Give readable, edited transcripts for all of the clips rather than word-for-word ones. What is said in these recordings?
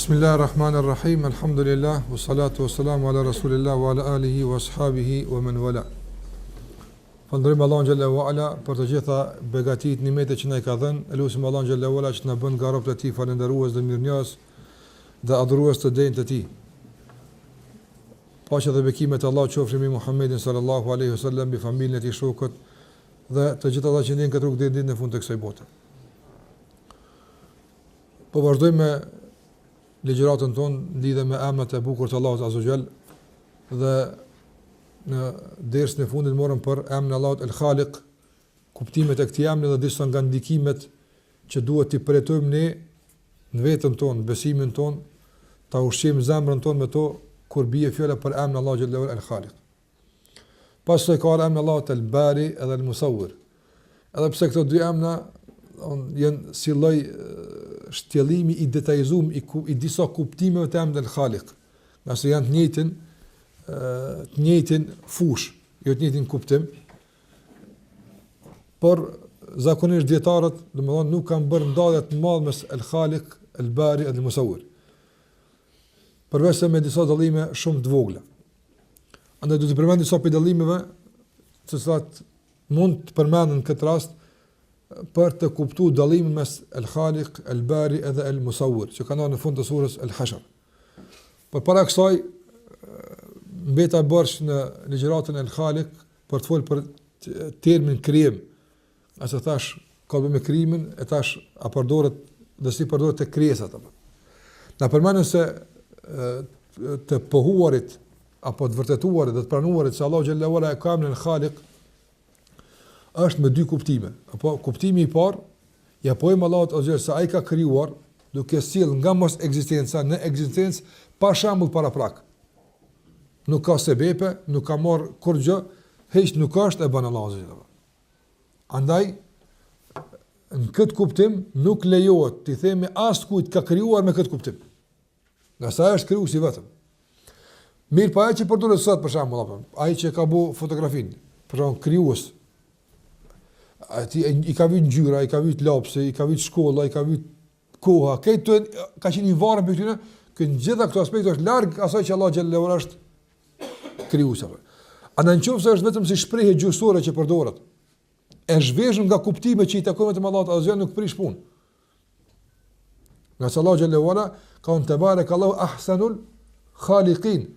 Bismillahirrahmanirrahim, alhamdulillah, wa salatu wa salamu ala rasulillah wa ala alihi wa ashabihi wa man wala. Falënderojmë Allahun xhalla wa ala për të gjitha begatit, nimetet që na i ka dhënë. Elusim Allahun xhalla wa ala që na bën nga robët e tij falëndërues dhe mirënjohës dhe adhurues të denjtë të tij. Paqja dhe bekimet e Allahut qofshin mbi Muhammedin sallallahu alaihi wasallam, mbi familjen e tij, shokët dhe të gjithë ata që ndjen këtë rrugë deri në ditën e fundit të kësaj bote. Po vazhdojmë me ligjëratën tonë lidhe me emrat e bukur të Allahut azza wa jall dhe në dersën e fundit morëm për emrin e Allahut El Khaliq, kuptimet e këtij emri dhe disa nga ndikimet që duhet t'i përjetojmë ne në veten tonë, besimin tonë, ta ushqejmë zemrën tonë me to kur bie fjala për emrin e Allahut xhallahu El Khaliq. Pastaj ka emri Allahut El Bari edhe El Musawwir. Edhe pse këto dy emra janë si lloj shtjellimi i detajzuar i disa kuptimeve të emrit El Khaliq, nëse janë të njëjtin fush, jo të njëjtin kuptim, por zakonisht dietarët, domethënë, nuk kanë bërë ndalje të madhe mes El Khaliq, El Bari dhe El Musawwir, përveç se me disa dallime shumë të vogla. Andaj do të përmend disa prej dallimeve, të cilat mund të përmenden në këtë rast për të kuptuar dallimin mes El Khaliq, El Bari dhe El Musawwir, që kanë në fund të surës El Hashr. Por para kësaj mbeta bërsh në ligjëratën El Khaliq për të folur për termin krijim. Ase thash ka të bëjë me krijimin, e thash a përdoret dhe si përdoret te krijesat apo. Na përmendën se të pohuarit apo të vërtetuarit dhe të pranuarit se Allahu xhallahu ala e ka emrin El Khaliq është me dy kuptime. Apo kuptimi i parë, ja pojmë Allahut azza se ai ka krijuar duke sjell nga mos ekzistenca në ekzistencë pa shembull paraprak. Nuk ka sebepe, nuk ka marr kur gjë, hiç nuk është e bën Allahu azza. Andaj në këtë kuptim nuk lejohet të themi askujt ka krijuar me këtë kuptim. Nga sa është krijuesi vetëm. Mirë, pa ai që përdoret sot për shembull apo ai që ka bu fotografinë, për shembull krijues. I ka vit ngjyra, i ka vit lapsi, i ka vit shkolla, i ka vit koha, këto ka qenë i varur mbi këtyre, që në gjitha këto aspekte është larg asaj që Allah xhallahu ala është krijues. Andaj nëse është vetëm si shprehje gjuhësore që përdoret, e zhveshur nga kuptime që i takojnë vetëm Allahut azza nuk prish punë. Nga Allah xhallahu ala ka un tebarek Allahu ahsanul khaliqin.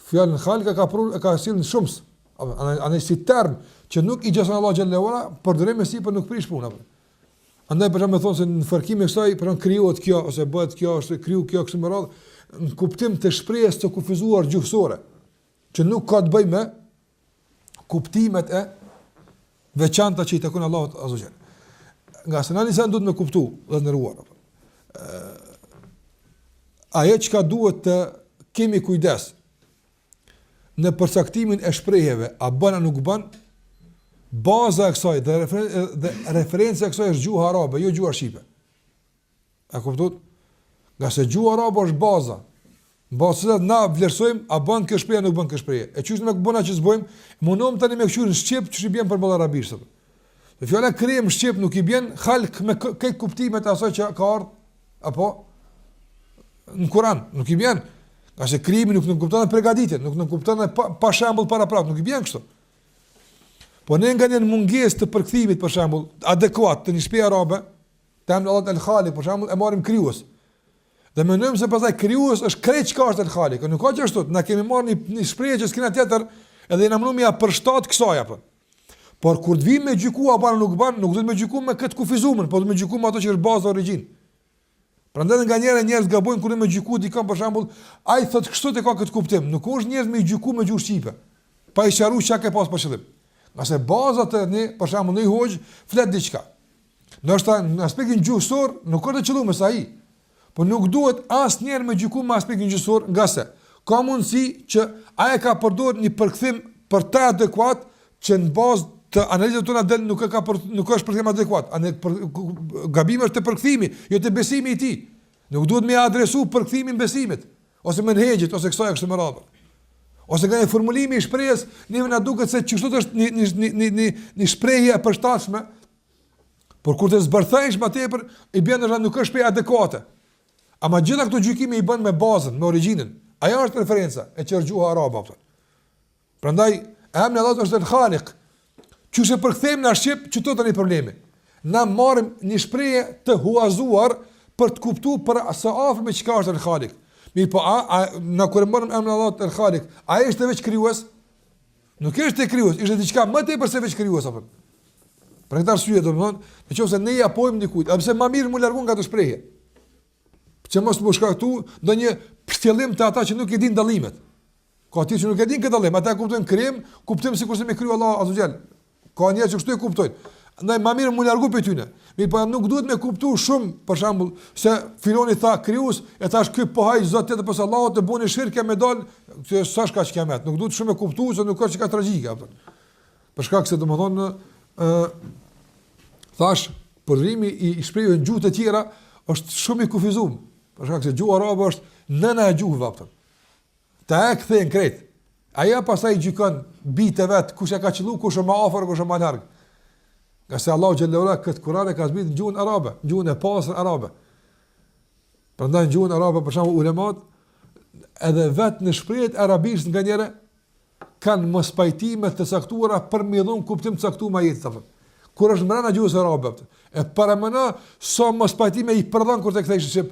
Fjalën khaliq ka sjellën shumë. Andaj si term që nuk i gjason Allah xhallahu ala, përdorim me sipër nuk prish punën. Andaj për shembull thonë se në fërkim e kësaj për krijohet kjo ose bëhet kjo ose kriju kjo kështu me radhë, në kuptim të shprehjes të kufizuar gjuhësore, që nuk ka të bëjë me kuptimet e veçanta që i takojnë Allahut azza wa jall. Nga se analizën duhet me kuptu dhe ndëruar. Ajo që duhet të kemi kujdes në përcaktimin e shprehjeve, a bën a nuk bën, baza e kësaj dhe referenca e kësaj është gjuha arabe, jo gjuha shqipe. A kuptot? Nga se gjuha arabe është baza. Baza na vlerësojmë a bën kjo shprehje, nuk bën kjo shprehje. E çështë me bëna që s'bojmë, mundom tani me qyr në shqip që i bën për ball arabisht. Dhe fjala krijim në shqip nuk i bën halk me këtë kuptimet e asaj që ka ardhur apo në Kur'an, nuk i bën. Nga se krijimi nuk kupton përgatitjen, nuk kupton pa shembull paraprak, nuk i bën kështu. Po ne nga një mungesë të përkthimit për shembull adekuat të një shprehje arabe, tam Allah El Khaliq për shembull e marrim krijues. Dhe mendojmë se pastaj krijues është krejt çka është El Khaliq. Nuk ka që ashtu, na kemi marrë një shprehje që s'kena tjetër edhe na mënumi ja përshtat kësaj apo. Por kur të vim me gjyku apo nuk bën, nuk do të më gjyku me këtë kufizumin, po do të më gjyku me ato që është baza origjinë. Prandaj nga njerëz gabojnë kur më gjyku dikon për shembull, ai thotë kështu te ka këtë kuptim. Nuk është njerëz me gjyku me gjuhë shqipe. Pa i sqaruar çka ka pas për qëllim. Nëse baza të ne, për shembull, në hoj flet diçka. Ndoshta në aspektin gjuhësor nuk ka të qelluar me sa ai. Po nuk duhet asnjëherë me gjyku me aspektin gjuhësor, nga se ka mundësi që ai ka përdorur një përkthim për të adekuat që në bazë të analizës tona del nuk është përkthim adekuat. Gabimi është te përkthimi, jo te besimi i tij. Nuk duhet me adresu përkthimin besimit ose menhexhit ose kësaj kështu me radhë. Ose nga një formulimi i shprehjes, neve na duket se çështë është një shprehje e përshtatshme, por kur të zbërthesh më tepër, i bën se nuk është shprehje adekuate. Ama gjitha këto gjykime i bën me bazën, me origjinën. Ajo është referenca e që është gjuha arabe. Prandaj emri Allahut është El-Khaliq. Qyse përkthejmë në shqip, çto tani problemi? Na marrim një shprehje të huazuar për të kuptuar për sa afër me çka është El-Khaliq. Mirë po, na kur marrim emrin Allahut El-Khaliq, ai është veç krijues? Nuk është krijues, është diçka më tepër se veç krijues apo. Për këtë arsye domthon, nëse ne ja pojmë dikujt, a pse më mirë mu largon nga të shprehje? Që mos më shkaktu ndonjë përcjellim të ata që nuk e din dallimet. Ka ti që nuk e din këtë dallim, ata kuptojnë krim, kuptojmë sikur se me kriju Allah azza xal. Ka njerëz që kështu e kuptojnë. Andaj më mirë mu largu prej tyne. Mirë, po nuk duhet me kuptu shumë, për shembull, se filoni tha krijues, e thash ky po haj zot tjetër pas Allahut të bëni shirkë me dal, se sa shka kiamet. Nuk duhet shumë e kuptu se nuk ka çka tragjike apo. Për shkak se domethën thash përrimi i shprehjeve në gjuhë të tjera është shumë i kufizuar. Për shkak se gjuha arabe është nëna e gjuhëve apo. Ta e kthejnë krejt. Aja pastaj gjykon bitë vet kush e ka qellu, kush është më afër, kush është më larg. Nga se Allahu xhallahu ala këtë Kur'an e ka zbritur në gjuhën arabe, gjuhën e pastër arabe. Prandaj në gjuhën arabe për shembull ulemat edhe vetë në shprehjet arabisht nganjëherë kanë mos pajtime të caktuara për me dhon kuptim të caktuar me jetën. Kur është brenda gjuhës arabe, e paramendon sa mos pajtime i përdhon kur të kthesh në shqip.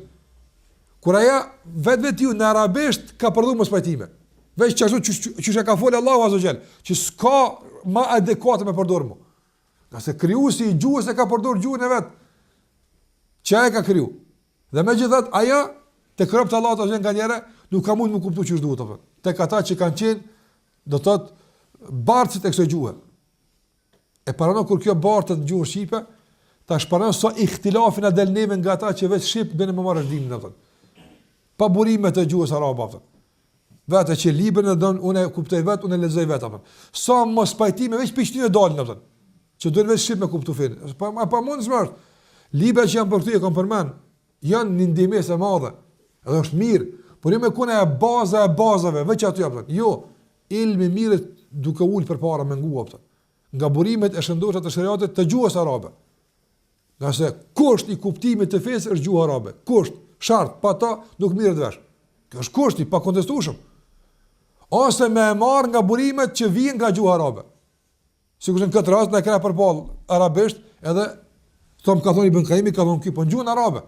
Kur aja vetë në arabisht ka përdhur mos pajtime. Veç çështë që ka folë Allahu azza xal, që s'ka më adekuate me përdormu. Qase krijuesi i gjuhës e ka përdorur gjuhën e vet. Çka e ka kriju? Dhe megjithatë aja te kropt Allahu azza xal nganjëherë nuk ka mund të kuptojë ç'është duhet apo. Tek ata që kanë qenë do të thotë bartësit e kësaj gjuhe. E parano kur kjo bartë të gjuhë shqipe, ta shparon sa ihtilafin e del neve nga ata që vetë shqip bën më marrë dinë atë. Pa burime të gjuhës arabe atë. Vetë që librin e don, unë e kuptoj vetë, unë e lexoj vetë atë. Sa mos pajtime veç pishtinë dalin atë. Që duhet vetë shqip me kuptu fen. Pa mund smart. Libra që janë për ty e kam përmend, janë një ndihmëse e madhe. Edhe është mirë, por jo me kuna e baza e bazave, veç aty atë. Jo, ilmi mirë duke ul përpara me ngu atë. Nga burimet e shëndoshta të shariatit të gjuhës arabe. Nga se kusht i kuptimit të fesë është gjuha arabe. Kusht, shart, pa ta nuk mirët vesh. Kjo është kushti, pa kontestueshëm. Ose me e marë nga burimet që vijnë nga gjuha arabe. Sikur në këtë rast, në e kena përpall arabisht, edhe, ka thonë Ibn Qayyim, ka thonë ky, po në gjuhën arabe.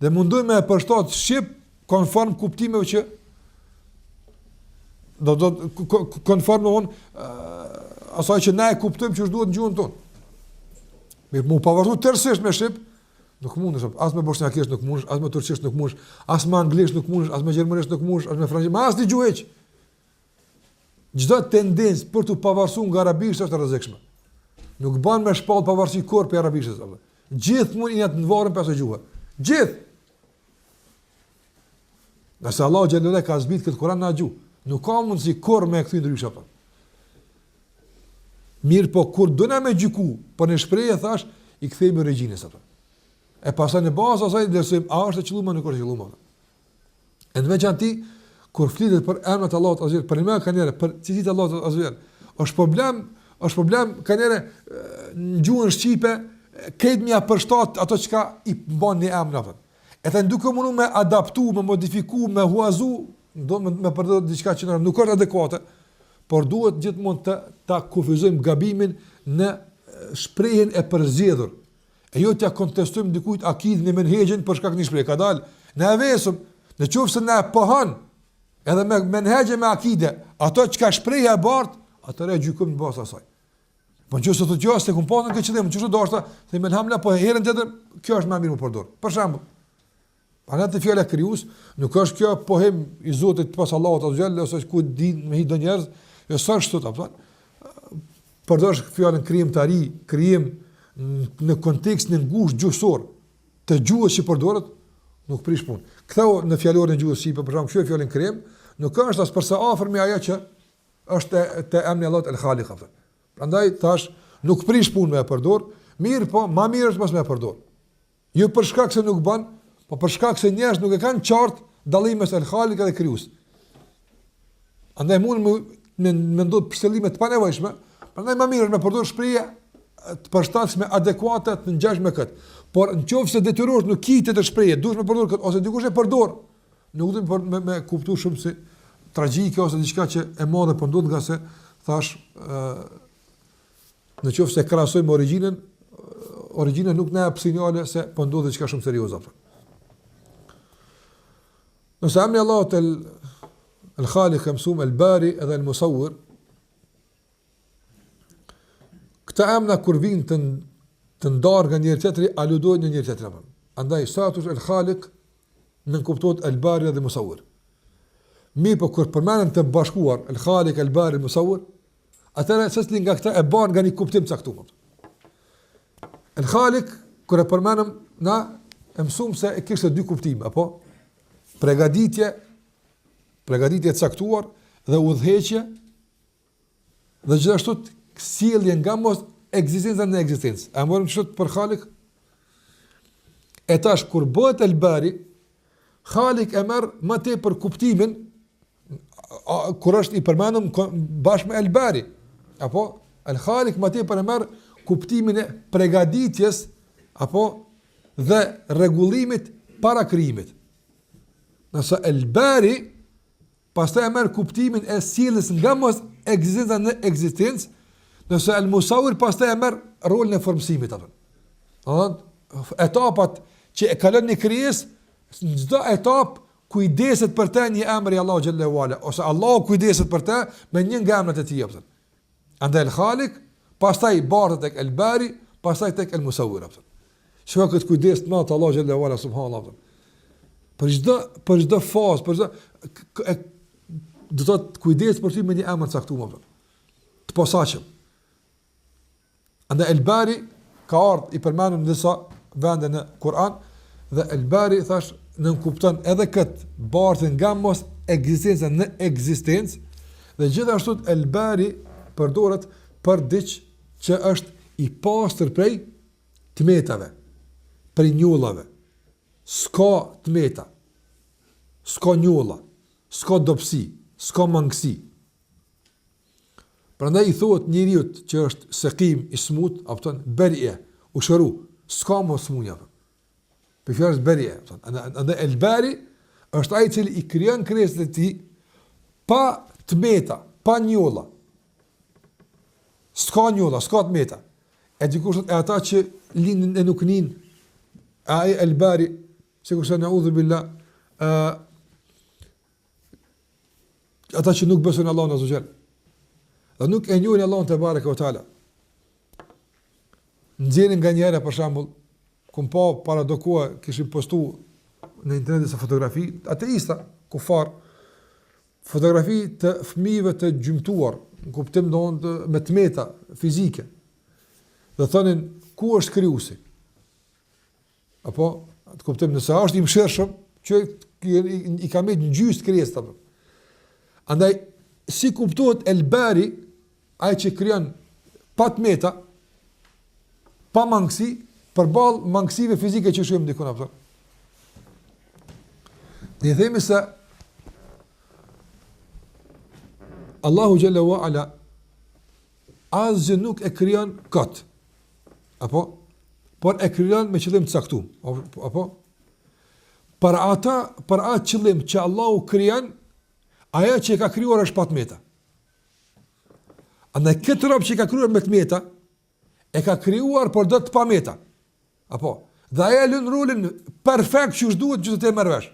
Dhe munduj me e përshtat shqip konform kuptimeve që konform asaj që na e kuptojmë që është duhet në gjuhën tonë. Me mu pavarësu tërësisht me shqip, nuk mundesh, as me bosnjakisht nuk mundesh, as me turqisht nuk mundesh, as me anglisht nuk mundesh, as me gjermanisht nuk mundesh, as me francisht, as një gjuhë hiç. Çdo tendencë për të pavarësuar nga arabisht është e rrezikshme. Nuk bën me shpall pavarësi kur për arabisht apo. Gjithmonë janë të varur pas gjuhë. Gjithë. Nëse Allahu xhallahu ka zbrit këtë Kur'an në gjuhë, nuk ka mundësi kur me kthy ndryshe apo. Mirë po, kur dëna me gjyku, për në shprehje thash, i kthejmë origjinës atë. E pastaj në bazë asaj vlerësojmë a është e qëlluar nuk është e qëlluar. E në veçantë kur flitet për emrat e Allahut azza, për emra kanë për cilësitë e Allahut azza, është problem kanë në gjuhën shqipe, këtë mja përshtat ato çka i bën në emra atë. E të duke mundu me adaptu, me modifiku, me huazu, do me përdor diçka që nuk është adekuate. Por duhet gjithmonë ta kufizojmë gabimin në shprehjen e përzgjedhur. E jo t'ja kontestojmë dikujt akidin e menhexhin për shkak të një shprehje. Ka dalë në avesëm, në qoftë se na pohon edhe me menhexhe me akide, ato çka shprehja e bart, atëre gjykojmë në bazë asaj. Po nëse thotë jo se komponën këtë qëllim, çështë do të thotë me hamla po herën tjetër, kjo është më mirë më përdor. Për shembull, para të fjala krijues, nuk është kjo pohem i Zotit pas Allahut azza xal ose ku din me hidë njerëz. Jo sa është të apëton, përdojsh fjallën krijimtari, krijim në kontekst në ngushtë gjuhësor të gjuhës që përdorët, nuk prish punë. Ktheu në fjalorin e gjuhës shqipe, për shembull, kjo fjalën krijim, nuk është as përsa afër me ajo që është te emri Allahut El-Khaliq. Prandaj thash, nuk prish punë me e përdor, mirë po, më mirë është mos me e përdor. Jo për shkak se nuk bën, po për shkak se njerëz nuk e kanë qartë dallimin mes El-Khaliq dhe krijues. Andaj mund me ndodh përcjellime të panevojshme, prandaj më mirë është me përdor shprehje të përshtatshme, adekuate të ngjash me këtë. Por nëse detyrohesh nuk kitë të shprehje, duhet të përdor këtë ose dikush e përdor. Nuk do të me kuptuar shumë si tragjike ose diçka që e madhe po ndodh nga se thash nëse krahasojmë origjinën nuk na jep sinjale se po ndodh diçka shumë serioze apo. Nëse emri Allahut el-Khaliq, el-Msum, el-Bari edhe el-Musawwir, këta emra kur vinë të ndarë nga njëri tjetri, aludojnë në njëri tjetri. Andaj status el-Khaliq nën kuptohet el-Bari dhe Musawwir. Mi po kur përmenden të bashkuar el-Khaliq, el-Bari, el-Musawwir, atëra secili nga këta e bën nga një kuptim caktuar. El-Khaliq kur e përmendëm na e mësuam se e kishte dy kuptime, apo përgatitje e caktuar dhe udhëheqje dhe gjithashtu sjellje nga mos ekzistenca në ekzistencë. A morëm çështë për Khalik? E tash kur bëhet el-Bari, Khalik e merr më tepër kuptimin kur është i përmendur bashkë me el-Bari. Apo el-Khalik më tepër e merr kuptimin e përgatitjes apo dhe rregullimit para krijimit. Nëse el-Bari pastaj e merr kuptimin e sjelljes nga mos ekzistenca në ekzistencë, nëse el-Musawwir pastaj e merr rolin e formësimit atë. Etapat që e kalon një krijesë, në çdo etap kujdeset për të një emër i Allahu xhallahu ala, ose Allahu kujdeset për të me një nga emrat e tij atë. Andaj el-Khaliq, pastaj bartet tek el-Bari, pastaj tek el-Musawwir atë. Çka këtë kujdes të madh Allahu xhallahu ala subhanallahu. Për çdo fazë, për çdo do të kujdes për ty me një emër caktuar. Të posaçëm. Andaj el-Bari ka ardhur i përmendur në disa vende në Kur'an dhe el-Bari thash nën kupton edhe kët bartën nga mos ekzistenca në ekzistencë dhe gjithashtu el-Bari përdoret për diç që është i pastër prej tmetave, prej njollave. S'ka tmeta, s'ka njolla, s'ka dobësi, s'ka mangësi. Prandaj i thuhet njeriu që është sekim i smut, apo berie, u shëru, s'ka më smunja. Për fjalës berie, andaj el-Bari është ai i cili i krijon krijesat e tij pa tmeta, pa njolla. S'ka njolla, s'ka tmeta. E dikush e ata që lindin e nuk nin, ai el-Bari, sikur se na'udhu billah, ata që nuk besojnë Allahun azza xal. Dhe nuk e njohin Allahun te bareke ve taala. Nxjerrin nga njëra për shembull, ku pa para do kohë kishin postuar në internet disa fotografi ateista, kufar, fotografi të fëmijëve të gjymtuar, në kuptim domosdoshmë me tmeta fizike. Dhe thonin ku është krijuesi? Apo të kuptim nëse është i mëshirshëm që i ka më gjysë krijesat. Andaj si kuptohet el-Bari, ai që krijon pa tmeta, pa mangësi, përballë mangësive fizike që shohim diku apo. Ne themi se Allahu xhalla wa ala asgjë nuk e krijon kot. Apo por e krijon me qëllim të caktuar. Apo për atë qëllim që Allahu krijon, ajo që e ka krijuar është pa tmeta. Andaj këtë rob që e ka krijuar me tmeta, e ka krijuar por do të pa meta. Apo, dhe ajo lën rolin perfekt që duhet që të merr vesh.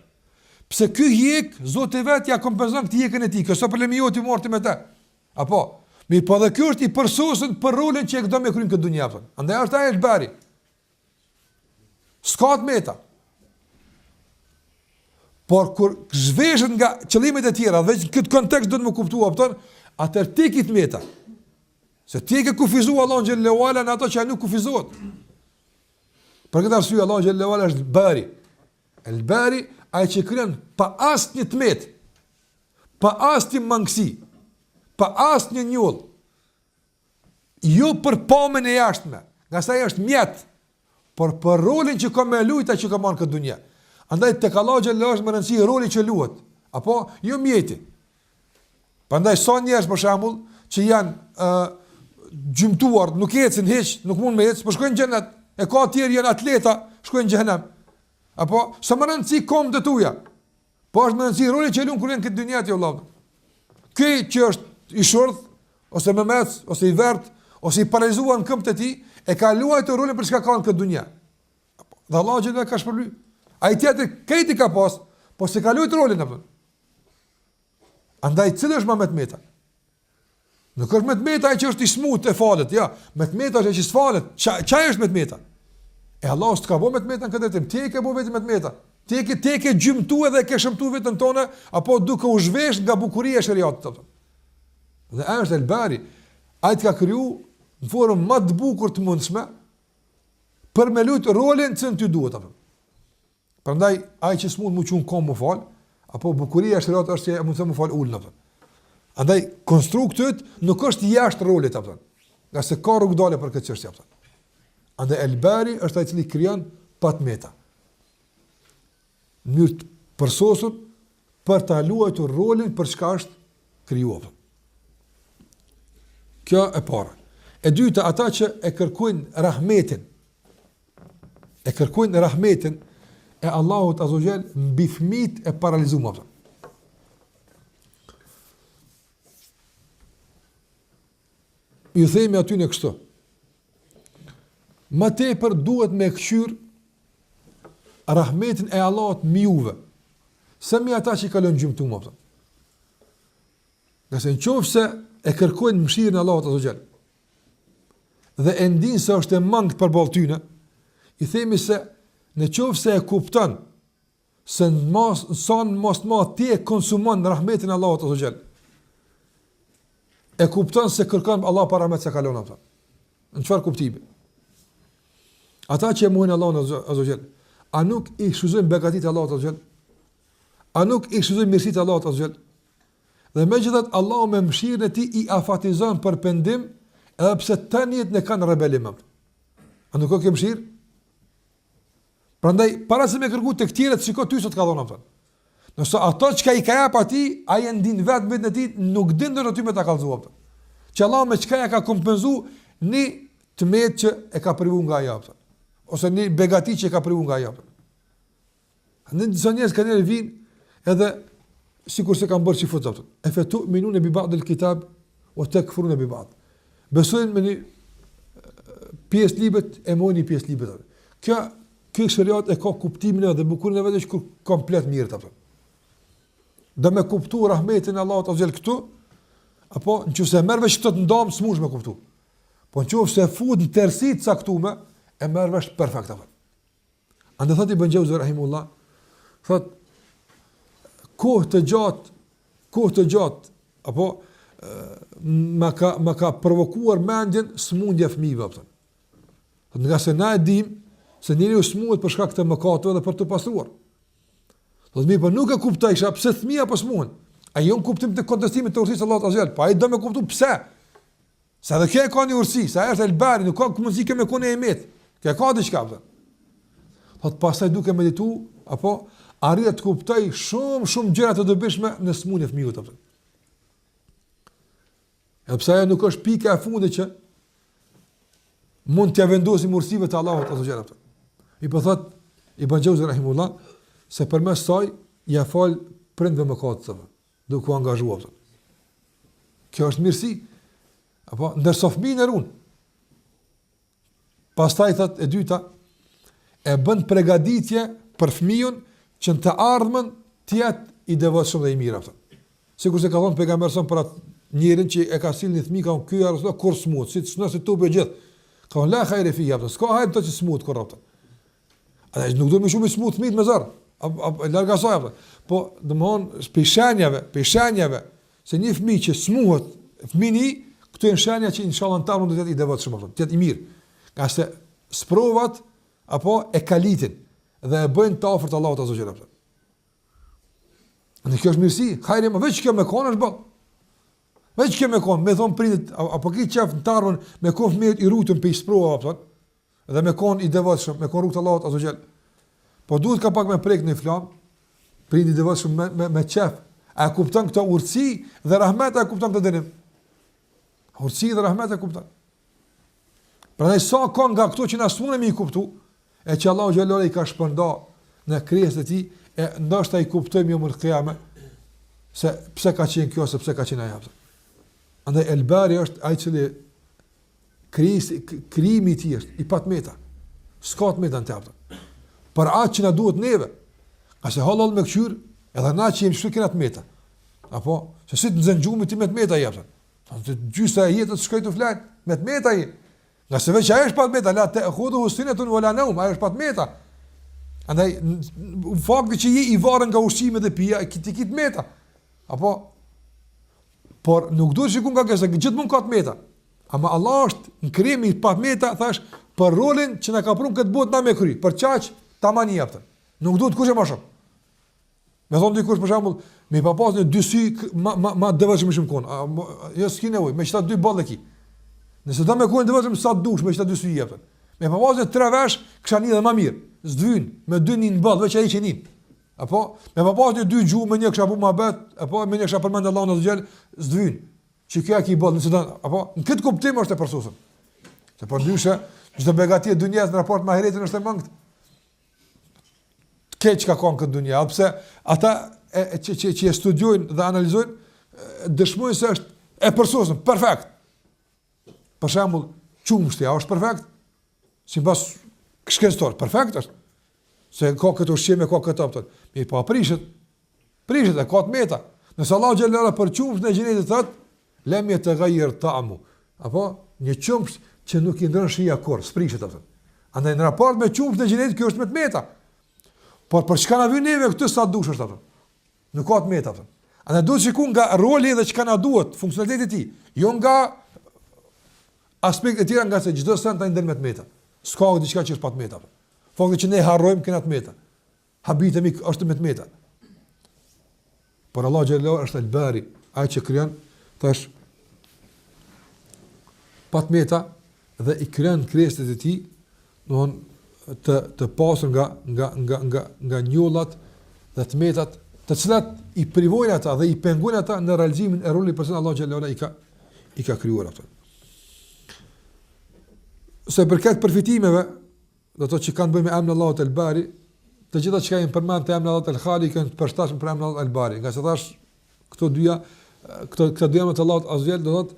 Pse ky hjek, Zoti vet ja kompenzon këtë hjekën e tij, kjo s'o problemi jot i morti me të. Apo, mirë po dhe ky është i përsosur për rolin që e do me kryen këtë dunjë apo. Andaj është ai el-Bari. S'ka tmeta. Por kur zhveshet nga qëllimet e tjera, dhe në këtë kontekst do të më kuptua, atër ti ki tmeta. Se ti ke kufizuar Allahun xhallahu ala në ato që ai nuk kufizohet. Për këtë arsye Allahu xhallahu ala është Bari. El-Bari ai që krijon pa asnjë tmet, pa asnjë mangësi, pa asnjë njoll. Jo për pamjen e jashtme, nga sa ai është mjet, por për rolin që ka me lujta që ka marrë këtë dunjë. Andaj tek Allahu xhallahu është më rëndësi roli që luhet, apo jo mjeti. Prandaj son njerëz për shembull që janë gjymtuar, nuk ecin hiç, nuk mund me ecë, po shkojnë në xhenet. E ka të tjerë janë atleta, shkojnë në xhenem. Apo sa më rëndësi kom të tuja. Po është më rëndësi roli që lun kur në këtë dynjë ti vëllai. Ky që është i shurdh ose më mec, ose i vert, ose i paralizuar në këmbët e tij, e ka luajtur rolin për çka ka në këtë dynjë. Dhe Allahu që ka shpërbly. Ai tjetër këti ka pas, po se ka luajtur rolin apo. Andaj cili është më me të meta? Nuk është me të meta ai që është i smut e falet, ja, me të meta është ai që s'falet. Çfarë është me të meta? E Allahu s'ka bëu me të meta në këtë temp. Ti e ke bëu vetëm me të meta. Ti e ke gjymtu edhe e ke shëmtu vetën tonë, apo duke u zhvesh nga bukuria e shariatit. Dhe ai është el-Bari, ai të ka kriju në formë më të bukur të mundshme për me luajtur rolin që ty duhet apo. Prandaj ai që s'mund më qun kom më fal, apo bukuria e shariatit është që mund të më fal ulën apo. Andaj konstruktet nuk është jashtë rolit apo. Nga se ka rrugë dalë për këtë çështje apo. Andaj el-Bari është ai i cili krijon pa të meta. Në mënyrë të përsosur për ta luajtur rolin për çka është krijuar. Kjo e para. E dyta, ata që e kërkojnë rahmetin. E kërkojnë rahmetin e Allahut Azza wa Jall mbi fëmijët e paralizuar. Ju themi aty në kështu. Më tepër duhet me këshyr rahmetin e Allahut mbi juve. Sa mi ata që kalon gjymtuar apo. Nëse nëse e kërkojnë mëshirën e Allahut Azza wa Jall dhe e ndinë se është e mangët për balë tyne, i themi se në qoftë se e kupton se në mos ti e konsumon rahmetin e Allahut Azza wa Jall, e kupton se kërkon Allah para me të se kalon ato. Në çfarë kuptimi? Ata që e muhin Allahun Azza wa Jall, a nuk i shfrytëzojnë begatit e Allahut Azza wa Jall? A nuk i shfrytëzojnë mirësitë e Allahut Azza wa Jall? Dhe megjithatë Allahu me mëshirën e tij i afatizon për pendim, edhe pse tani ne kanë rebelim. A nuk ka mëshirë? Prandaj para se me kërku tek tjerët, shikoj ty sot ka dhënë atë. Nëse ato çka i ka jap atij, ai e ndin vetën e tij, nuk din dorë ty me ta kallëzuar atë. Që Allah me çka ja ka kompenzuar një tmet që e ka privu nga ajo atë. Ose një begati që e ka privu nga ajo. Në disa njerëz kanë vinë edhe sikur se kanë bërë çifut atë. E fetu minun e bi ba'd al-kitab wa takfurun bi ba'd. Besojnë me një pjesë libet e mojnë një pjesë libet. Kjo shariat e ka kuptimin edhe bukurinë e vetë që komplet mirë atë. Do me kuptu rahmetin e Allahut Azza wa Jall këtu, apo nëse merr vesh këtë të ndam smush me kuptu. Po nëse fut në tërësi të caktuar, e merr vesh perfekt atë. Andaj thotë Ibn Jauzi rahimullah, thotë kohë të gjatë, apo ma ka provokuar mendjen smundja e fëmijëve apo. Nga se na e dim se njeriu smuhet për shkak të mëkateve dhe për të pastruar. Do të më po nuk e kuptoj isha pse fëmia po smuhen. Ai jo në kuptim të kontestimit të urtësisë Allahut Azza wa Jall, po ai do më kuptu pse. Sa dhe kjo ka një urtësi, sa është el-Bari, nuk ka mundësi që me kone emet. Kjo ka diçka apo. Po pastaj duke meditu, apo arrit të kuptoj shumë gjëra të dobishme në smundjen e fëmijës apo. Edhe pse ajo nuk është pika e fundit që mund t'ja vendosim urtësive të Allahut Azza wa Jall. I po thot Ibn Jauzi rahimullah se përmes saj ja fal prindve mëkatet, duke u angazhuar. Kjo është mirësi. Apo ndërsa fëmijën e ruan. Pastaj thot e dyta e bën përgatitje për fëmijën që në të ardhmen të jetë i devotshëm dhe i mirë atë. Sikur se ka thënë pejgamberi son për atë njërin që e ka silë një fëmijë ka ky arso kur smut, si nëse tu bëj gjithë. Ka la khajri fi atë. S'ka hajt të smut korrot. A nuk do më shumë smut fëmijët me zor. Larga saj apo. Po domthon shenjave se një fëmijë që smuhet, fëmini këto janë shenja që inshallah ta mund të jetë i devotshëm apo, të jetë i mirë. Nga se sprovat apo e kalitin dhe e bëjnë të afërt Allahut Azza wa Jall. Në kjo është mirësi, hajde më veç kjo me kon është bë. Veç kjo me kon, me thon prindit apo ki qef në tarmën me kon fëmijët i rutën pe sprova apo. Dhe me kon i devotshëm, me kon rrugt Allahut Azza wa Jall. Po duhet ka pak me prek në flam, prindi devotshëm me qef. A kupton këtë urtësi dhe rahmet, a kupton këtë dënim? Urtësi dhe rahmet e kupton. Prandaj sa ka nga këto që na smunemi i kuptu, e që Allahu xhallahu i ka shpërnda në krijesat e tij, e ndoshta i kuptojmë yomul qiyame se pse ka qenë kjo, se pse ka qenë ajo. Andaj El-Bari është ai që krijimi i tij është i patmeta. S'ka të meta në të aftë. Për atë që na duhet neve, qase halal me kqyr, edhe na që jemi shtu kena të meta. Apo, se si të nxëngjumi ti me të meta jepën. Të gjysa e jetës shkoj të flan me të meta i. Nga se veç ajo është pa të meta, la te khudu husinatun wala nawm, ajo është pa të meta. Andaj fakti që je i varur nga ushqimet dhe pija, ti kit meta. Apo por nuk duhet shikun nga gjësa, gjithmonë ka të meta. Ama Allah është në krimi pa të meta, thash, për rolin që na ka prun këtë botë na me kry, për çaq tamani japtën. Nuk duhet kush e më shumë. Me thonë dikush për shembull, me pa pasur dy sy ma devotshëm shumë kon. Jo s'ki nevojë, me çta dy bollë ki. Nëse do me kon devotshëm sa dush, me çta dy sy japtën. Me pa pasur tre vesh, kisha një dhe më mirë. S'dvyn, me dy nin bollë, veç ai që nin. Apo me pa pasur dy gjuhë, me një kisha bu mohabet, apo me një kisha përmend Allahun azh xhel, s'dvyn. Që kjo ki bollë, nëse do, apo në këtë kuptim është e përsosur. Se po ndyshe, çdo begati e dunjas në raport me ahiretin është e mangët. Keq ka kanë këtë dunja, pse ata që e studiojnë dhe analizojnë dëshmojnë se është e përsosur, perfekt. Për shembull, qumshtja është perfekt, sipas shkencëtor, perfekt është. Se ka këtë ushqim, ka këtë opton. Mi pa prishet e ka të meta. Nëse Allahu xhallahu për qumsht në xhenetit thotë, lem yataghayyar ta'mu. Apo një qumsht që nuk i ndron shija kurrë, s'prishet atë. Andaj në raport me qumsht në xhenetit kjo është me të meta. Por për çka na vjen neve këtë sa dush është atë. Nuk ka të meta atë. Andaj duhet shikoj nga roli dhe çka na duhet, funksionaliteti i tij, jo nga aspekte të tjera, nga se çdo sen ta ndel me të meta. S'ka diçka që është pa të meta. Fakti që ne harrojmë kena të meta. Habitemi është me të meta. Por Allah xhallahu është El-Bari, ai që krijon tash pa të meta dhe i krijon krijesat e tij, domthon të pasur nga njollat dhe të metat, të cilat i privojnë ata dhe i pengojnë ata në realizimin e rolit që Allah xhallahu i ka krijuar ata. Se përket përfitimeve, do të thotë që kanë bënë me emrin Allahu El-Bari, të gjitha që kanë përmend të emrin Allahu El-Khaliq kanë të përshtatshëm për emrin Allahu El-Bari. Nga se thash këto dy emra të Allahut azhjel do thotë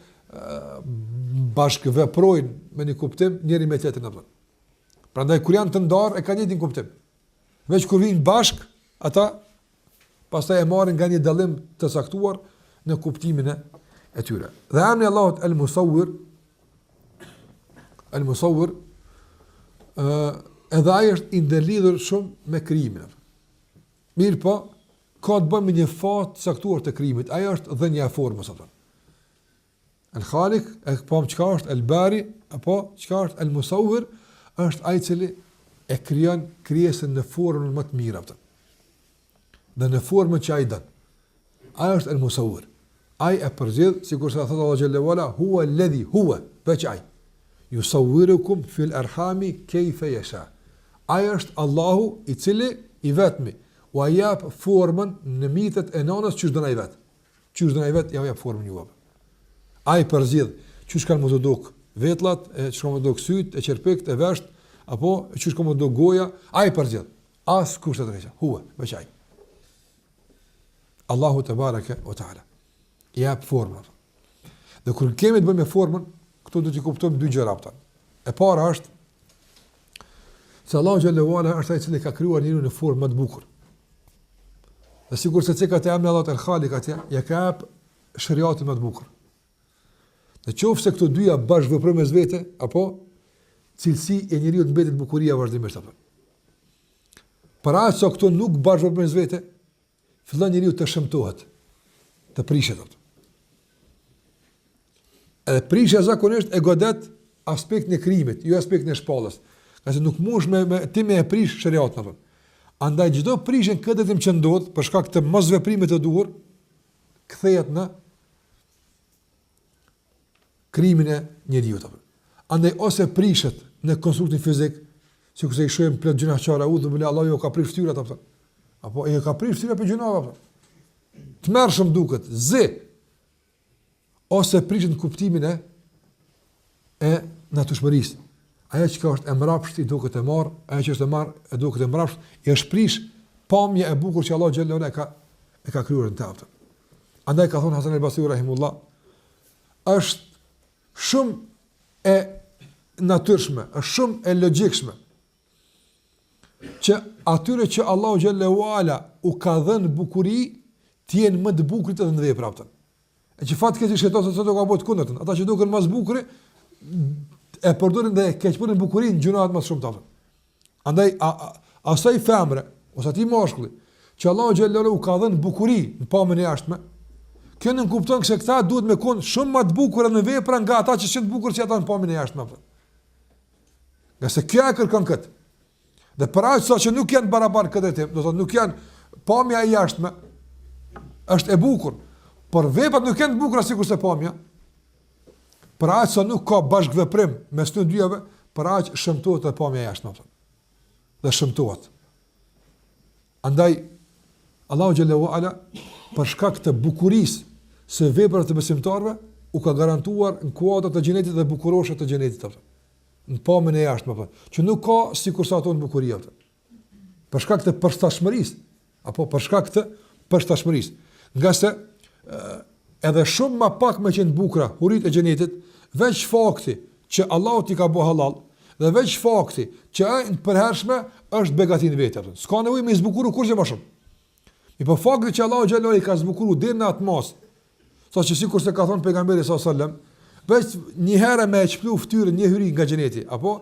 bashkë veprojnë me një kuptim njëri me tjetrin apo. Prandaj kur janë të ndarë e kanë një kuptim. Veç kur vinë bashk, ata pastaj e marrin nga një dallim të saktuar në kuptimin e tyre. Dhe emri Allahut El-Musawwir edhe ai është i ndërlidhur shumë me krijimin. Mirë po, ka të bëjë me një fat të saktuar të krijimit. Ai është dhënia e formës atë. El-Khaliq, e pam çka është El-Bari, apo çka është El-Musawwir, është ai i cili e krijon krijesën në formën më të mirë atë. Dhe në formën që ai don. Ai është El-Musawwir. Ai e përzgjedh, sikur sa thotë Allahu xhallahu ala, huwa alladhi huwa, veç ai. Yusawwirukum fil arhami kayfa yasha. Ai është Allahu i cili i vetmi u jap formën në mitet e nanës çu don ai vet. Çu don ai vet ja jap formën juve. Ai përzgjedh çu shkan më të duk vetllat, çu shkan më të duk syt, e çerpekt, e vesht, apo çu shkan më të duk goja, ai përzgjedh. As kushtet e veça. Huwa, veç ai. Allahu te baraka o taala. Jap formën. Dhe kur kemi të bëjmë me formën, këtu do të kuptojmë dy gjëra këta. E para është se Allahu xhallahu ala është ai që ka krijuar njeriu në formë më të bukur. Dhe sikur se çka të emri Allahu El-Khaliq atje, ja ka hap shariatin më të bukur. Në qoftë se këto dyja bashkë veprojnë mes vete, apo cilësi e njeriu të mbetet bukuria vazhdimisht apo. Para se këto nuk bashkë veprojnë mes vete, fillon njeriu të shëmtohet, të prishet atë. Edhe prishja zakonisht e godet aspektin e krijimit, jo aspektin e shpallës. Qase nuk mundesh me ti me e prish shariatin atë. Andaj çdo prishje këtë tim që ndodh për shkak të mosveprimit të duhur, kthehet në krijimin e njeriu atë. Andaj ose prishet në konstruktin fizik, sikur se i shohim plot gjëra çara udhë bile Allahu jo ka prish fytyrat atë. Apo e ka prish fytyrat për gjëra atë. Tmerrshëm duket, zi. Ose prishet në kuptimin e natyrshmërisë. ajo që është e mbrapsht i duket e marr, ajo që është e marr e duket e mbrapsht, i shprish pamje e bukur që Allah xhallahu ala e ka krijuar në të. Andaj ka thonë Hasan al-Basri rahimullah, është shumë e natyrshme, është shumë e logjikshme që atyre që Allahu xhallahu ala u ka dhënë bukuri të jenë më të bukurit edhe në vepra. E që fatkeqësisht shëton se sot ka bëu të kundërtën. Ata që duken më të bukur e përdorin dhe keqpunin bukurinë gjunat më shumë të. Andaj asaj femre ose atij mashkulli që Allahu xhallahu u ka dhënë bukuri në pamjen e jashtme, kjo nuk kupton se këta duhet me kon shumë më të bukur në vepra nga ata që janë të bukur si ata në pamjen e jashtme. Nëse kjo e kërkon këtë, dhe për aq sa që nuk janë barabartë këtë tim, do të thotë nuk janë pamja e jashtme është e bukur, por veprat nuk janë të bukura sikur se pamja. Për aq sa nuk ka bashkëveprim mes të dyjave, për aq shëmtohet edhe pamja e jashtme. Dhe shëmtohet. Andaj Allahu xhallahu ala për shkak të bukurisë së veprave të besimtarëve u ka garantuar në kuadrat e xhenetit dhe bukuroshat të xhenetit. Në pamjen e jashtme, që nuk ka sikur sa ato në bukuri ato. Për shkak të përshtatshmërisë, apo për shkak të përshtatshmërisë. Nga se edhe shumë më pak me qenë bukura hurit e xhenetit, veç fakti që Allahu t'i ka bëu halal dhe veç fakti që ai në përhershme është begatin vetë. S'ka nevojë me zbukuru kurrë më shumë. I po fakti që Allahu xhallahu i ka zbukuru deri në atë mos, saqë sikur se ka thënë pejgamberi sallallahu alajhi wasallam, veç një herë me çplu fytyrën një hyri nga xheneti, apo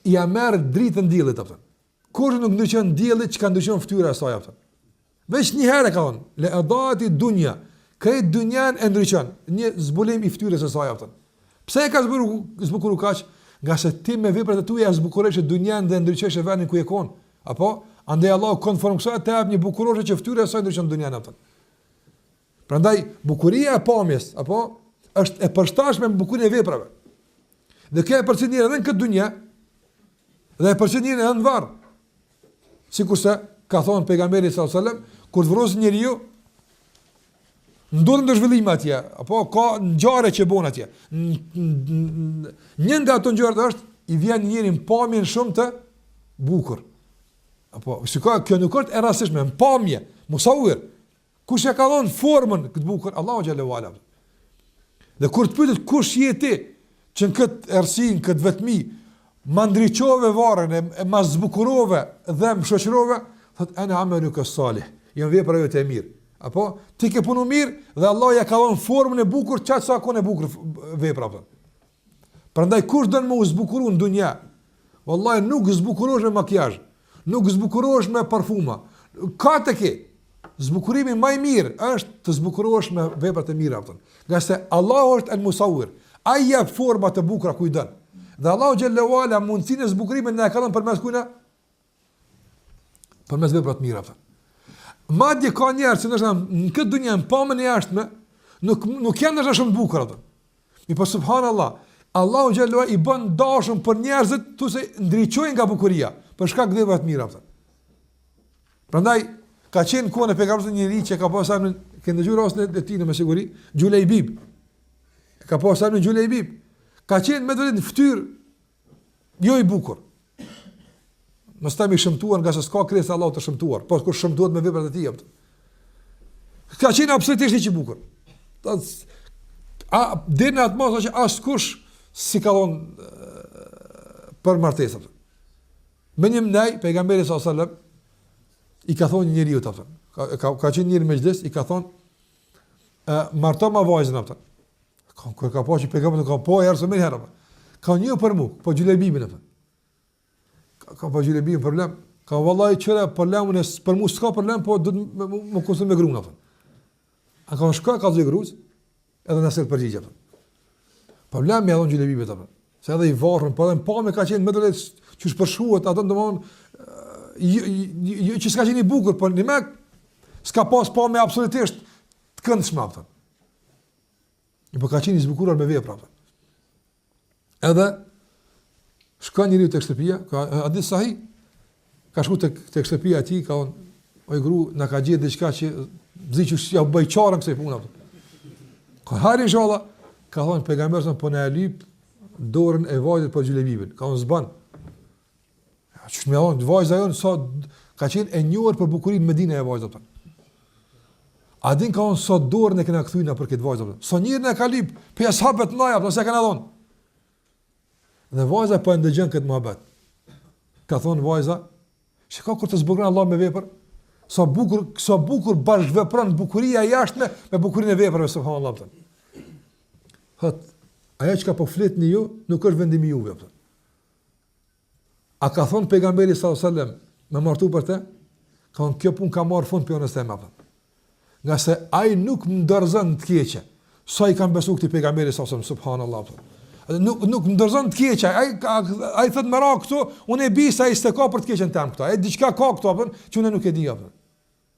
ja merr dritën diellit apo. Kur nuk ndryshon dielli, çka ndryshon fytyra e saj apo. Veç një herë ka thonë, le adati dunya, këtë dunjan e ndryshon, një zbulim i fytyrës së saj apo. Pse e ka zbukuru kaq? Nga se ti me veprat e tua zbukurosh dunjan dhe ndryqosh vendin ku je kon. Apo andaj Allah konform kësaj të jap një bukuroshe që fytyra e saj ndryshon dunjan apo. Prandaj bukuria e pamjes apo është e përshtatshme me bukurinë e veprave. Dhe kjo e përcjellin edhe në këtë dunjë, dhe e përcjellin edhe në varr. Sikurse ka thonë pejgamberi sallallahu alajhi wasallam, kur vros njeriu, ndodhen zhvillime atje, apo ka ngjarje që bën atje. Një nga ato ngjarje është i vjen njëri në pamjen shumë të bukur. Apo shikoj, kjo nuk është e rastishme, në pamje, musawir. Kush e ka dhënë formën këtë bukur? Allahu xhallahu ala. Dhe kur të pyetet kush je ti, që në këtë errësi, këtë vetmi, ma ndriqove varën, e ma zbukurove dhe më shoqërove, thot ana amaluka salih, janë vepra jote e mirë. Apo ti ke punu mirë dhe Allah ja ka dhënë formën e bukur, çfarë sa ka në bukur vepra apo. Prandaj kush don më u zbukuru në dunja, wallahi nuk zbukurohesh me makijazh, nuk zbukurohesh me parfuma. Ka të ke zbukurimi më i mirë është të zbukurohesh me veprat e mira apo. Nga se Allahu është al-musawwir, ai jep forma të bukura ku i don. Dhe Allahu xhallahu ala mundsinë e zbukurimit na ka dhënë përmes kujna? Përmes veprave të mira apo. Madje ka njerëz që në këtë dunjë në pamjen e jashtme nuk janë as shumë bukur ato. Mi po subhanallahu, Allahu xhallahu i bën dashur për njerëzit tu se ndriçojnë nga bukuria për shkak të veprave të mira ato. Prandaj ka qenë kohën e pejgamberit njëri që ka pasur emrin, ke ndëgjuar rastin e tij me siguri, Xhulaybib. Ka pasur emrin Xhulaybib. Ka qenë me vërtet në fytyrë jo i bukur. Mos ta më shëmtuar nga se s'ka krijesa Allah të shëmtuar, por kur shëmtohet me veprat e tij. Ka qenë absolutisht i bukur. Deri në atë mos që askush si ka thonë për martesën. Me një ndaj pejgamberi sallallahu alajhi wasallam i ka thonë njeriu ta thon. Ka qenë njëri me xhdes, i ka thonë marto ma vajzën atë. Kur ka pasur pejgamberi ka po herë më herë. Ka një për mua, po Xhulebibin atë. Ka po Xhulebibin problem. Ka vallahi çera problemun për mua s'ka problem, po do të më kushtoj me gruan atë. A ka shkoj ka zë gruas edhe nëse përgjigj atë. Problemi e don Xhulebibit atë. Se edhe i varrën, po edhe pa me ka qenë më drejt që shpërshuat atë domthon që s'ka qenë i bukur, por në me s'ka pas pa me absolutisht të këndshme atë. I po ka qenë i zbukurar me vepra atë. Edhe shka njëri të shtëpia, ka hadith sahih, ka shku të shtëpia ati, ka thonë, oj gru, na ka gjetë diçka që zi që ja bëj qarën kësaj punë atë. Ka hari inshallah, ka thonë pejgamberi po na e lyp dorën e vajzës për xhulebibin. Ka unë zban. Ç'është më on vajza jon sa ka qenë e njohur për bukurinë në Medinë e vajzës. A din ka unë sa dorën e kena kthyna për këtë vajzë. Sa njërin e ka lip, pe ashabet naja, ose kanë dhon. Dhe vajza po e ndëgjon këtë mohabet. Ka thonë vajza, shikoj kur të zbukron Allah me vepër, sa bukur bashkëvepron bukuria e jashtme me bukurinë e veprave subhanallahu. Thot, ajo që ka po fletni ju, nuk është vendimi juve. A ka thonë pejgamberi sallallahu alajhi wasallam, me martu për te? Ka thonë, kjo pun ka marrë fund për jonës tema. Nga se ai nuk më ndërzën të keqe. Sa i kanë besu këti pejgamberi sallallahu alajhi wasallam, subhanallahu. Nuk më ndërzën të keqe. Ai thot më ra këtu, unë e bi se ai s'e ka për të keqen tem këtu. Ai diçka ka këtu që unë nuk e di apo.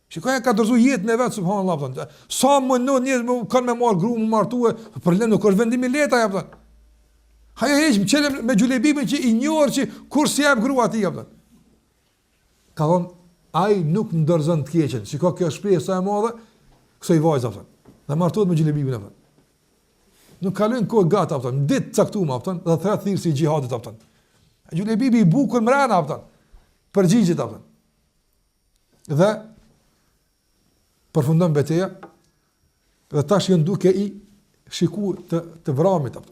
Shikoj ka dorëzu jetën e vet subhanallahu. Sa më njerëz kanë me marr grup, më martue, për lënë nuk është vendimi lehtë apo. Haja heq më çelëm me xhulebibin që i njohur që kur si jap grua atij apo. Ka thonë ai nuk më ndërzon të keqen. Shikoj kjo shprehje sa e madhe kësaj vajze apo. Dhe martohet me xhulebibin apo. Nuk kalojnë kohë gata apo. Ditë caktuar apo, dhe thret thirrë si xhihadit apo. Xhulebibi i bukur mrena apo. Përgjigjet apo. Dhe përfundon betejë dhe tash janë duke i shikuar të vramit apo.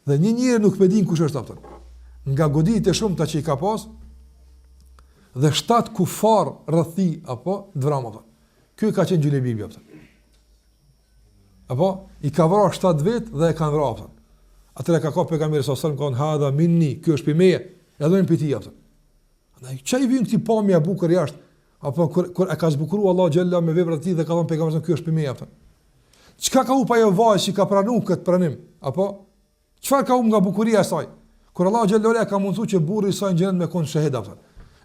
Dhe një njeri nuk e din kush është apo. Nga goditjet e shumta që i ka pas dhe 7 kufar rrethi apo vram apo. Ky ka qenë Xhulebibi apo. Apo i ka vrarë 7 vjet dhe e kanë vrarë apo. Atëra ka qenë pejgamberi sallallahu alajhi wasallam hadha minni, ky është për meje, edhe në piti apo. Andaj çai vjen këti pamje e bukur jashtë. Apo kur e ka zbukuruar Allah xhalla me veprat e tij dhe ka thënë pejgamberi ky është për meje apo. Çka ka u pa ajo vajzë që ka pranuar këtë pranim? Apo çfarë ka u nga bukuria e saj? Kur Allah xhalla ka mundsuar që burri i saj në xhenet me kon shahid apo.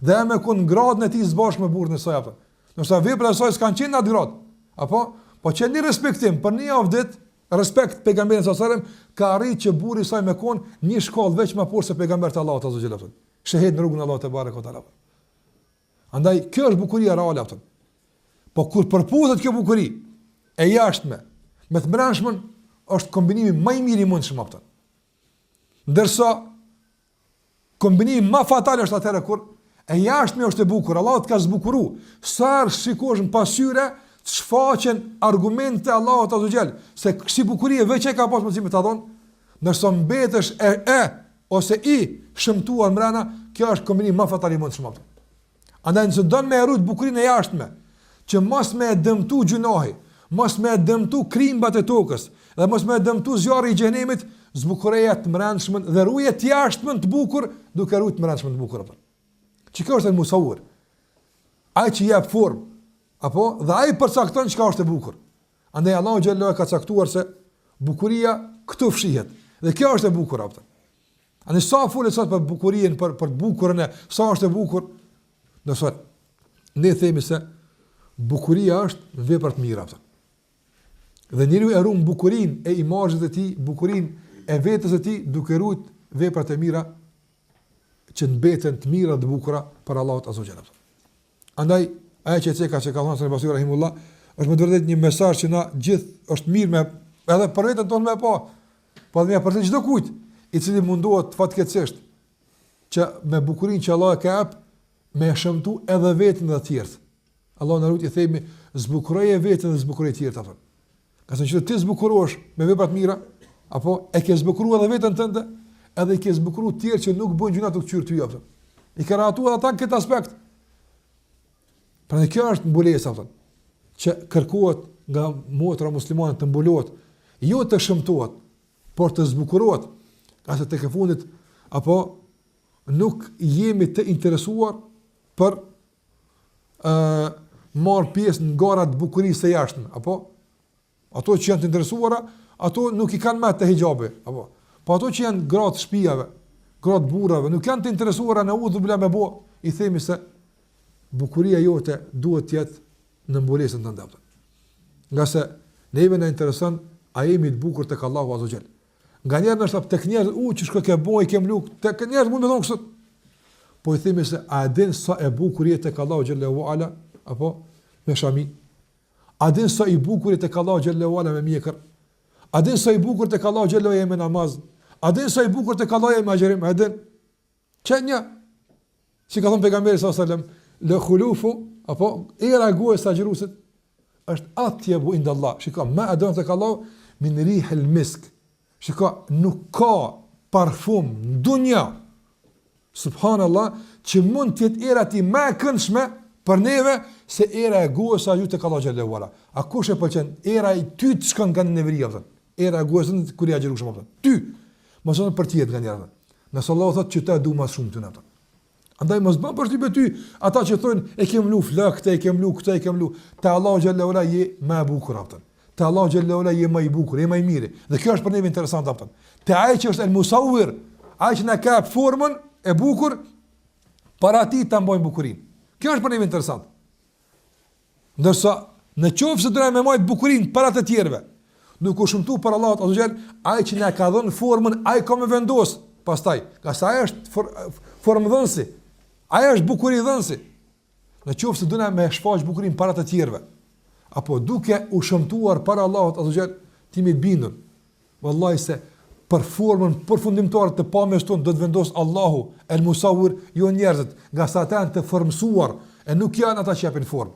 Dhe me kon gradën e tij së bashku me burrin e saj apo. Nëse veprat e saj s'kan qenë atë grad, apo po që një respektim për një javë ditë, respekt pejgamberit sallallahu alajhi wasallam ka arritë që burri i saj me kon një shkollë veç më poshtë se pejgamberi Allahut azza xhalla. Shahid në rrugën e Allahut te barekuhu teala. Andaj kjo është bukuria reale atë. Po kur përputhet kjo bukuri e jashtme me të brendshmën është kombinimi më i mirë i mundshëm atë. Ndërsa kombinimi më fatal është atëherë kur e jashtme është e bukur, Allahu të ka zbukuruar. Sa shikosh në pasqyre të shfaqen argumente Allahut azza xhall se si bukurie veç e ka pas mundësi me ta dhon, ndërsa mbetesh ose i shëmtuar mbrana, kjo është kombinim më fatal i mundshëm atë. Andaj nëse don me rrit bukurinë e jashtme, që mos me dëmtu gjunohi, mos me dëmtu krimbat e tokës, dhe mos me dëmtu zjarri i xhenemit, zbukureja të mbrëmshmën dhe ruje të jashtmën të bukur, duke rrit të mbrëmshmën të bukur apo. Çka është musawwir? Ai që jep formë, apo dhe ai përcakton çka është e bukur. Andaj Allahu xhallahu ka caktuar se bukuria këtu fshihet. Dhe kjo është e bukur apo. Andaj sa folet sot për bukurinë, për të bukurën, sa është e bukur. Do thot, ne themi se bukuria është në vepra të mira. Dhe njeriu e ruan bukurinë e imazhit të tij, bukurinë e vetes së tij, duke ruajt veprat e mira që mbeten të mira dhe bukura për Allahut azza xhalla. Andaj ajo që ka thënë se Basir rahimullah është më vërtet një mesazh që na gjithë është mirë me edhe për veten tonë me pa. Po dhe për çdo kujt i cili mundohet fatkeqësisht që me bukurinë që Allah e ka jap me shëmtu edhe vetën dhe të tjerët. Allah në rrut i themi, zbukuroje vetën dhe zbukuroje tjerët. Apo. Ka se që ti zbukurosh me veprat mira, apo e ke zbukuru edhe vetën tënde, edhe i ke zbukuru tjerë që nuk bëjnë gjuna të këqyrë ty. Apo. I ka ratu edhe ta këtë aspekt. Pra në kjo është mbulesa, që kërkohet nga motra muslimane të mbulohet, jo të shëmtohet, por të zbukurohet, ka se të ke fundit, apo nuk jemi të interesuar për marrë pjesë në garat bukurisë së jashtme, apo ato që janë të interesuara, ato nuk i kanë më të hijabi, apo po ato që janë gratë shtëpive, gratë burrave, nuk janë të interesuara në udhë bla me bo, i themi se bukuria jote duhet të jetë në mbulesën tënde. Nga se neve na intereson a jemi të bukur tek Allahu azza xal. Nga njerëz është tek njerëz, që shko ke boj, kem luk, tek njerëz mund të thonë kështu. Po i themi se a din sa e bukur je tek Allahu xhallahu ala, apo me shami. A din sa i bukur je tek Allahu xhallahu ala me mjekër. A din sa i bukur tek Allahu xhallahu ala me namaz. A din sa i bukur të kallaja me agjerim? A din? Që një? Si ka thonë pejgamberi sallallahu alajhi wasallam, le khulufu, apo era e sa agjerusit, është atjebu inda Allah. Shiko, ma adon të kallahu, min rihil misk. Shiko, nuk ka parfum në dunja, subhanallah, që mund tjetë era ti ma këndshme për neve, se era e guës sa ju të kallahu xhallahu ala. A kush e pëlqen? Era i ty të shkon nga neveria, era e guës në kur i agjeru shumë, ty, mos onë për tjetë nga njerë. Nësë Allah thotë që ta du mas shumë të në të. Andaj mos bën për shtypje ty ata që thonë e kem lu flakte, e kem lu këtë, e kem lu. Te Allahu xhallahu ala je më e bukur aftën. Te Allahu xhallahu ala je më i bukur, je më i mirë. Dhe kjo është për ne interesant aftën. Te ai që është el musawwir, ai që na ka formën e bukur para ti ta mbojnë bukurinë. Kjo është për ne interesant. Ndërsa në qoftë se do na mbojmë bukurinë para të tjerëve, nuk u shumtu për Allahut azza xal, ai që na ka dhënë formën, ai ka më vendos. Pastaj, ka sa ai është formdhënësi. Aja është bukuri dhënësi. Në qoftë se duna me shfaq bukurinë para të tjerëve, apo duke u shëmtuar para Allahut azza xal, ti më bindur. Wallahi se për formën përfundimtare të pamjes tonë do të vendos Allahu el musawwir, jo njerëzit, nga sa ata janë të formsuar e nuk janë ata që japin formë.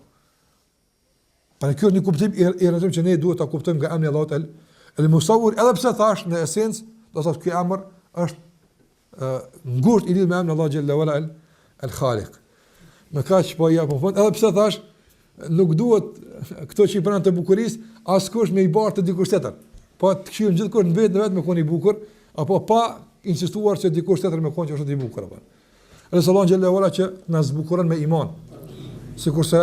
Për kjo një kuptim i rëndësishëm që ne duhet ta kuptojmë nga emri Allahut el musawwir, edhe pse thash në esencë do të thotë ky emër është ngurt i lidhur me emrin Allah xhallahu ala el Khaliq. Me kaq po ja po fund, edhe pse thash nuk duhet këto që i pranë të bukurisë askush me i bartë dikush tjetër. Po të këshillojmë gjithkusht në vetë me qenë i bukur, apo pa insistuar se dikush tjetër me qenë që është i bukur apo. Resulullah xhallahu ala që na zbukuron me iman. Sikurse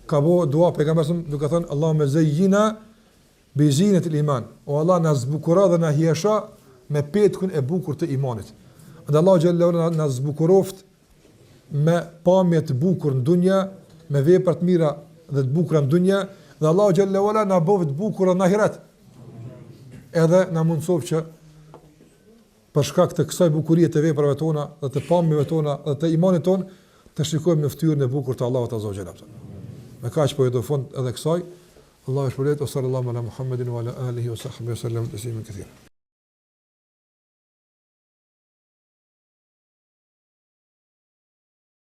ka bëu dua pejgamberi duke thënë Allahumma zayyina bi zinatil iman. O Allah na zbukuro dhe na hiesha me petkun e bukur të imanit. Dhe Allah xhallahu ala na zbukuroft me pamje të bukur në dunja, me vepra të mira dhe të bukura në dunja, dhe Allahu xhallahu ala na bëv të bukura në ahiret. Edhe na mundsof që për shkak të kësaj bukurie të veprave tona dhe të pamjeve tona dhe të imanit ton, të shikojmë në fytyrën e bukur të Allahut azza wa jalla. Me kaq po do fund edhe kësaj. Allahu shpëlet sallallahu ala Muhammedin wa ala alihi wa sahbihi sallam taslimen kathira.